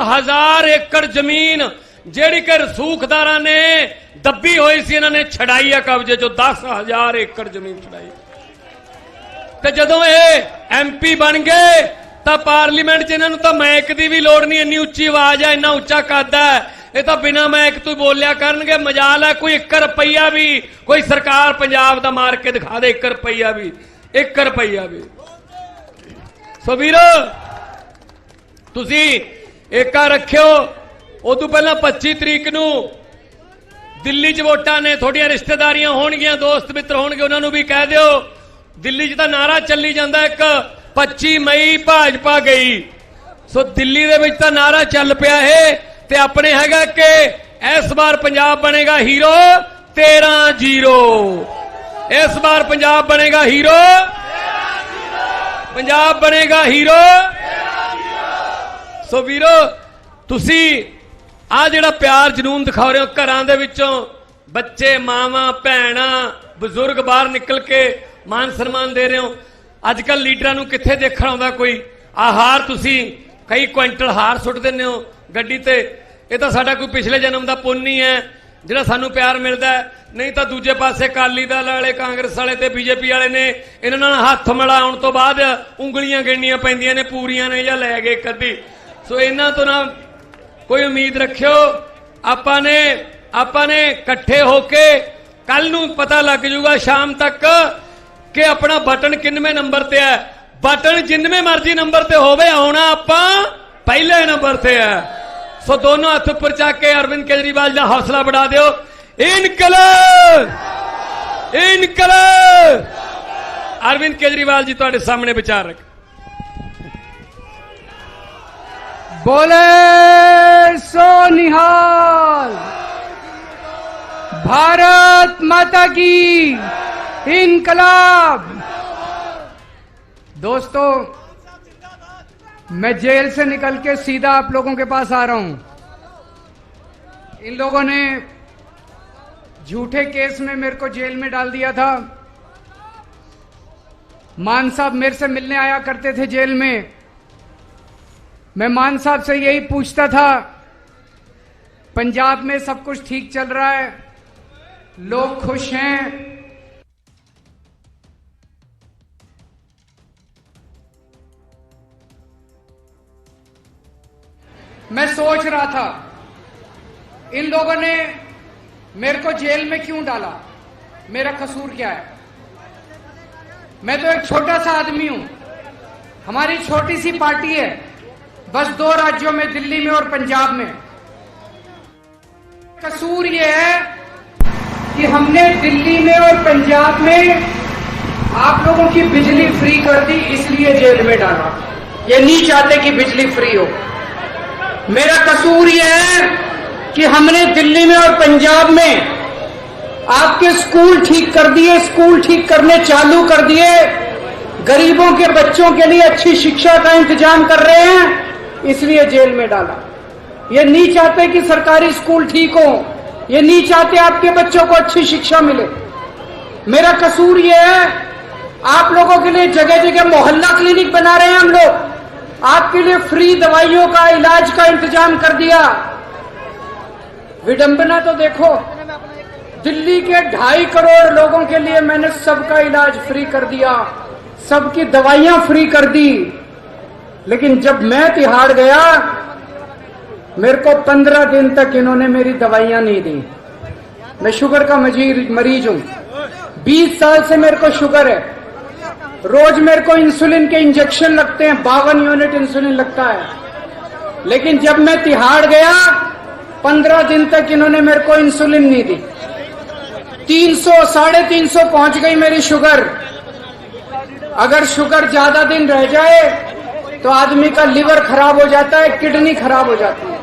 10,000 एकड़ जमीन ਜਿਹੜੀ ਕਿ ਰਸੂਖਦਾਰਾਂ ਨੇ ਦੱਬੀ ਹੋਈ ਸੀ ਇਹਨਾਂ ਨੇ ਛਡਾਈ ਆ ਕਬਜ਼ੇ ਚੋਂ 10,000 ਏਕੜ ਜ਼ਮੀਨ ਛਡਾਈ। ਤੇ ਜਦੋਂ ਇਹ ਐਮਪੀ ਬਣ ਗਏ ਤਾਂ ਪਾਰਲੀਮੈਂਟ 'ਚ ਇਹਨਾਂ ਨੂੰ ਤਾਂ ਮਾਈਕ ਦੀ ਵੀ ਲੋੜ ਨਹੀਂ, ਇੰਨੀ ਉੱਚੀ ਆਵਾਜ਼ ਆ, ਇੰਨਾ ਉੱਚਾ ਕੱਦ ਹੈ, ਇਹ ਤਾਂ ਬਿਨਾਂ ਮਾਈਕ ਤੋਂ ਬੋਲਿਆ ਕਰਨਗੇ। ਮਜਾਲ ਹੈ ਕੋਈ 1 ਰੁਪਈਆ ਵੀ ਕੋਈ ਸਰਕਾਰ ਪੰਜਾਬ ਦਾ ਮਾਰ ਕੇ ਦਿਖਾ ਦੇ, 1 ਰੁਪਈਆ ਵੀ, 1 ਰੁਪਈਆ ਵੀ। ਸੋ ਵੀਰੋ ਤੁਸੀਂ ਏਕਾ ਰੱਖਿਓ। उदू पहला 25 तरीक नूं दिल्ली च वोटां ने, थोड़ियां रिश्तेदारियां होणगियां, दोस्त मित्र होणगे, उन्होंने भी कह दिओ दिल्ली च तां नारा चली जांदा एक 25 मई भाजपा गई। सो दिल्ली दे विच तां नारा चल पिया है ते अपने हैगा कि इस बार पंजाब बनेगा हीरो 13-0। इस बार पंजाब बनेगा हीरो, पंजाब बनेगा हीरो। सो वीरो तुसी आ जिहड़ा प्यार जनून दिखा रहे हो, घरां दे विचों बच्चे, मावां, भैणां, बजुर्ग बाहर निकल के मान सम्मान दे रहे हो। अजकल लीडरां नूं कित्थे देखण आउंदा कोई? आ हार तुसी कई क्विंटल हार सुट दिंदे हो गड्डी ते, ये तां साडा कोई पिछले जन्म दा पुण्य ही है जिहड़ा सानूं प्यार मिलदा है। नहीं तां दूजे पासे अकाली दल वाले, कांग्रेस वाले ते बीजेपी वाले ने इन्हां नाल हत्थ मिलाउण तों बाद उंगलियां गिणनियां पैंदियां ने, पूरीआं ने जां लै गए कदी। सो इन्हां तों ना कोई उम्मीद रखियो। आपाने इकट्ठे होके कल नूं पता लग जूगा शाम तक कि अपना बटन किनवें नंबर ते है। बटन जिनवें मर्जी नंबर ते होवे, आउणा आपां पहले नंबर ते है। सो दोनों हथ उपर चक के अरविंद केजरीवाल दा हौसला बढ़ा दिओ। इनकलाब, इनकलाब। अरविंद केजरीवाल जी तुहाडे सामने विचार रख। बोले सो निहाल, भारत माता की इनकलाब। दोस्तों, मैं जेल से निकल के सीधा आप लोगों के पास आ रहा हूं। इन लोगों ने झूठे केस में मेरे को जेल में डाल दिया था। मान साहब मेरे से मिलने आया करते थे जेल में। मैं मान साहब से यही पूछता था, पंजाब में सब कुछ ठीक चल रहा है, लोग खुश हैं। मैं सोच रहा था इन लोगों ने मेरे को जेल में क्यों डाला, मेरा कसूर क्या है? मैं तो एक छोटा सा आदमी हूं, हमारी छोटी सी पार्टी है, बस 2 राज्यों में, दिल्ली में और पंजाब में। कसूर यह है कि हमने दिल्ली में और पंजाब में आप लोगों की बिजली फ्री कर दी, इसलिए जेल में डाला। ये नहीं चाहते कि बिजली फ्री हो। मेरा कसूर यह है कि हमने दिल्ली में और पंजाब में आपके स्कूल ठीक कर दिए, स्कूल ठीक करने चालू कर दिए, गरीबों के बच्चों के लिए अच्छी शिक्षा का इंतजाम कर रहे हैं, इसलिए जेल में डाला। ये नहीं चाहते कि सरकारी स्कूल ठीक हो, ये नहीं चाहते आपके बच्चों को अच्छी शिक्षा मिले। मेरा कसूर ये है, आप लोगों के लिए जगह जगह मोहल्ला क्लिनिक बना रहे हैं हम लोग, आपके लिए फ्री दवाइयों का, इलाज का इंतजाम कर दिया। विडंबना तो देखो, दिल्ली के 2.5 करोड़ लोगों के लिए मैंने सबका इलाज फ्री कर दिया, सबकी दवाइयां फ्री कर दी। लेकिन जब मैं तिहाड़ गया, मेरे को 15 दिन तक इन्होंने मेरी दवाइयां नहीं दी। मैं शुगर का मरीज हूं, 20 साल से मेरे को शुगर है। रोज मेरे को इंसुलिन के इंजेक्शन लगते हैं, 52 यूनिट इंसुलिन लगता है। लेकिन जब मैं तिहाड़ गया, 15 दिन तक इन्होंने मेरे को इंसुलिन नहीं दी। 300, 350 पहुंच गई मेरी शुगर। अगर शुगर ज्यादा दिन रह जाए तो आदमी का लिवर खराब हो जाता है, किडनी खराब हो जाती है।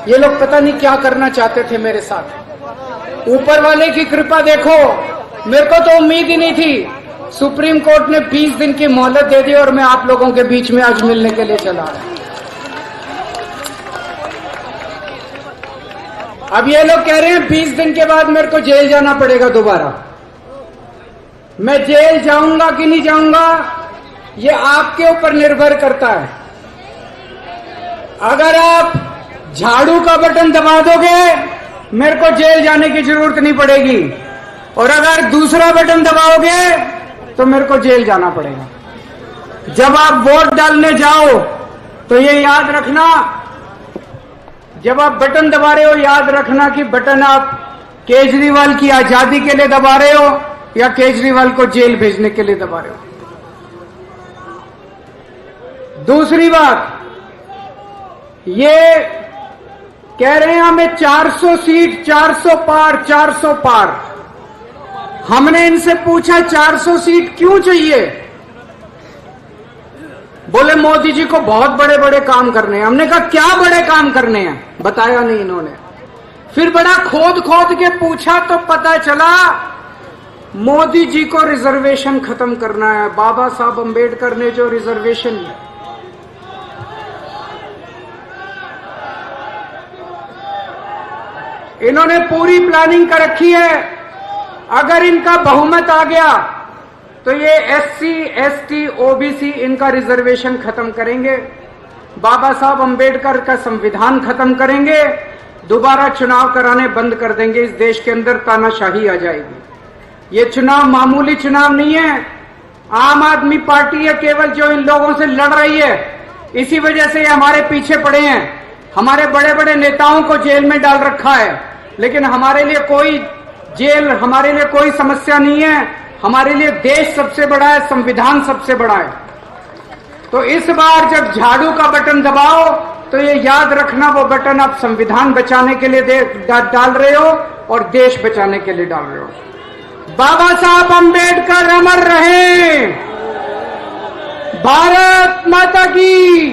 ये लोग पता नहीं क्या करना चाहते थे मेरे साथ। ऊपर वाले की कृपा देखो, मेरे को तो उम्मीद ही नहीं थी। सुप्रीम कोर्ट ने 20 दिन की मोहलत दे दी और मैं आप लोगों के बीच में आज मिलने के लिए चला। अब ये लोग कह रहे हैं 20 दिन के बाद मेरे को जेल जाना पड़ेगा दोबारा। मैं जेल जाऊंगा कि नहीं जाऊंगा, ये आपके ऊपर निर्भर करता है। अगर आप झाड़ू का बटन दबा दोगे मेरे को जेल जाने की जरूरत नहीं पड़ेगी, और अगर दूसरा बटन दबाओगे तो मेरे को जेल जाना पड़ेगा। जब आप वोट डालने जाओ तो ये याद रखना, जब आप बटन दबा रहे हो याद रखना कि बटन आप केजरीवाल की आजादी के लिए दबा रहे हो या केजरीवाल को जेल भेजने के लिए दबा रहे हो। दूसरी बात, ये कह रहे हैं हमें 400 सीट, 400 पार, 400 पार। हमने इनसे पूछा 400 सीट क्यों चाहिए? बोले मोदी जी को बहुत बड़े बड़े काम करने हैं। हमने कहा क्या बड़े काम करने हैं? बताया नहीं इन्होंने। फिर बड़ा खोद खोद के पूछा तो पता चला मोदी जी को रिजर्वेशन खत्म करना है। बाबा साहब अंबेडकर ने जो रिजर्वेशन, इन्होंने पूरी प्लानिंग कर रखी है। अगर इनका बहुमत आ गया तो ये SC, ST, OBC इनका रिजर्वेशन खत्म करेंगे, बाबा साहब अंबेडकर का संविधान खत्म करेंगे, दोबारा चुनाव कराने बंद कर देंगे। इस देश के अंदर तानाशाही आ जाएगी। ये चुनाव मामूली चुनाव नहीं है। आम आदमी पार्टी है केवल जो इन लोगों से लड़ रही है। इसी वजह से ये हमारे पीछे पड़े हैं। हमारे बड़े बड़े नेताओं को जेल में डाल रखा है, लेकिन हमारे लिए कोई जेल, हमारे लिए कोई समस्या नहीं है। हमारे लिए देश सबसे बड़ा है, संविधान सबसे बड़ा है। तो इस बार जब झाड़ू का बटन दबाओ तो ये याद रखना वो बटन आप संविधान बचाने के लिए डाल रहे हो और देश बचाने के लिए डाल रहे हो। बाबा साहब अंबेडकर अमर रहे। भारत माता की